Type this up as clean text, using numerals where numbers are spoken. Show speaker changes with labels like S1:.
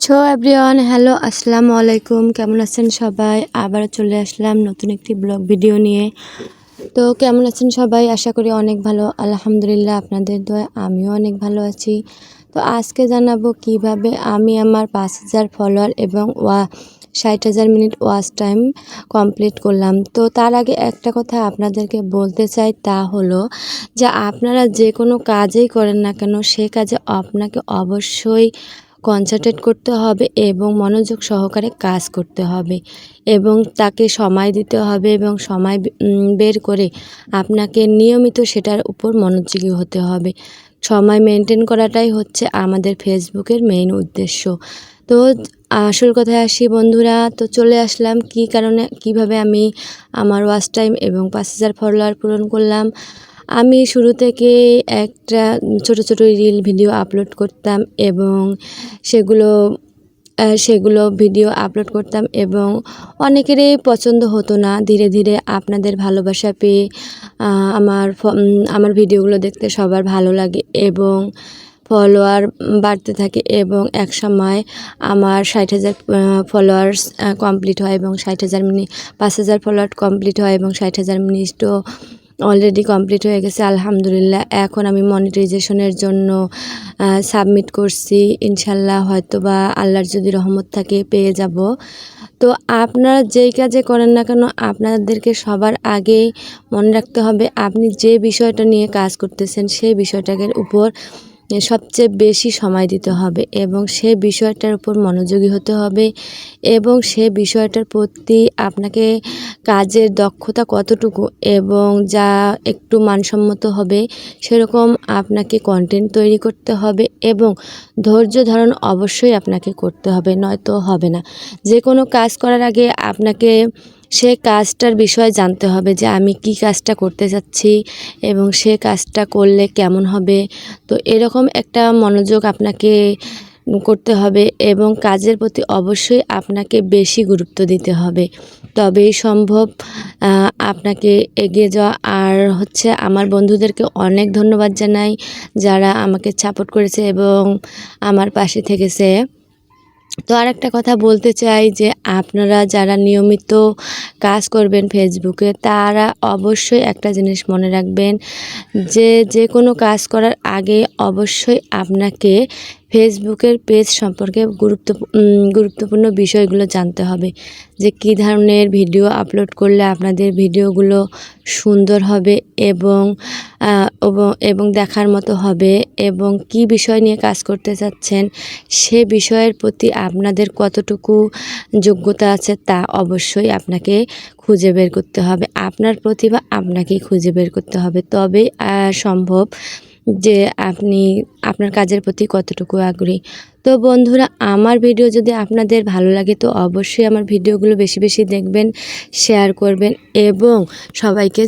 S1: Everyone, hello, আসসালামু আলাইকুম। কেমন আছেন সবাই? আবার চলে আসলাম নতুন একটি ব্লগ ভিডিও নিয়ে। তো কেমন আছেন সবাই? আশা করি অনেক ভালো। আলহামদুলিল্লাহ, আপনাদের দোয়ায় আমিও অনেক ভালো আছি। তো আজকে জানাবো কিভাবে আমি আমার 5,000 ফলোয়ার এবং 60,000 মিনিট ওয়াচ টাইম কমপ্লিট করলাম। তো তার আগে একটা কথা আপনাদেরকে বলতে চাই, তা হলো যে আপনারা যে কোনো কাজেই করেন না কেন, সে কাজে আপনাকে অবশ্যই কনসেন্ট্রেট করতে হবে এবং মনোযোগ সহকারে কাজ করতে হবে এবং তাকে সময় দিতে হবে এবং সময় বের করে আপনাকে নিয়মিত সেটার উপর মনোযোগী হতে হবে। সময় মেনটেন করাটাই হচ্ছে আমাদের ফেসবুকের মেইন উদ্দেশ্য। তো আসল কথায় আসি বন্ধুরা, তো চলে আসলাম কি কারণে, কিভাবে আমি আমার ওয়াচ টাইম এবং 5,000 ফলোয়ার পূরণ করলাম। আমি শুরু থেকে একটা ছোট ছোট রিল ভিডিও আপলোড করতাম এবং সেগুলো ভিডিও আপলোড করতাম এবং অনেকেরই পছন্দ হতো না। ধীরে ধীরে আপনাদের ভালোবাসা পেয়ে আমার ভিডিওগুলো দেখতে সবার ভালো লাগে এবং ফলোয়ার বাড়তে থাকে এবং একসময় আমার 60,000 ফলোয়ার্স কমপ্লিট হয় এবং 60,000 মিনিট 5,000 ফলোয়ার কমপ্লিট হয় এবং 60,000 মিনিটও অলরেডি কমপ্লিট হয়ে গেছে আলহামদুলিল্লাহ। এখন আমি মনিটাইজেশনের জন্য সাবমিট করছি, ইনশাল্লাহ হয়তোবা আল্লাহর যদি রহমত থাকে পেয়ে যাব। তো আপনারা যেই কাজে করেন না কেন, আপনাদেরকে সবার আগে মনে রাখতে হবে আপনি যে বিষয়টা নিয়ে কাজ করতেছেন সেই বিষয়টার উপর সবচেয়ে বেশি সময় দিতে হবে এবং সে বিষয়টার উপর মনোযোগী হতে হবে এবং সে বিষয়টার প্রতি আপনাকে কাজের দক্ষতা কতটুকু এবং যা একটু মানসম্মত হবে সেরকম আপনাকে কন্টেন্ট তৈরি করতে হবে এবং ধৈর্য ধারণ অবশ্যই আপনাকে করতে হবে, নয়তো হবে না। যে কোনো কাজ করার আগে আপনাকে সে কাজটার বিষয়ে জানতে হবে যে আমি কি কাজটা করতে যাচ্ছি এবং সে কাজটা করলে কেমন হবে। তো এরকম একটা মনোযোগ আপনাকে করতে হবে এবং কাজের প্রতি অবশ্যই আপনাকে বেশি গুরুত্ব দিতে হবে, তবেই সম্ভব আপনাকে এগিয়ে যাওয়া। আর হচ্ছে আমার বন্ধুদেরকে অনেক ধন্যবাদ জানাই যারা আমাকে সাপোর্ট করেছে এবং আমার পাশে থেকেছে। তো আর একটা কথা বলতে চাই যে আপনারা যারা নিয়মিত কাজ করবেন ফেসবুকে, তারা অবশ্যই একটা জিনিস মনে রাখবেন যে কোনো কাজ করার আগে অবশ্যই আপনাকে ফেসবুকের পেজ সম্পর্কে গুরুত্বপূর্ণ বিষয়গুলো জানতে হবে, যে কী ধরনের ভিডিও আপলোড করলে আপনাদের ভিডিওগুলো সুন্দর হবে এবং এবং দেখার মতো হবে এবং কি বিষয় নিয়ে কাজ করতে চাচ্ছেন সে বিষয়ের প্রতি আপনাদের কতটুকু যোগ্যতা আছে তা অবশ্যই আপনাকে খুঁজে বের করতে হবে। আপনার প্রতিভা আপনাকেই খুঁজে বের করতে হবে, তবে সম্ভব যে আপনি আপনার কাজের প্রতি কতটুকু আগ্রহী। তো বন্ধুরা, আমার ভিডিও যদি আপনাদের ভালো লাগে তো অবশ্যই আমার ভিডিওগুলো বেশি বেশি দেখবেন, শেয়ার করবেন এবং সবাইকে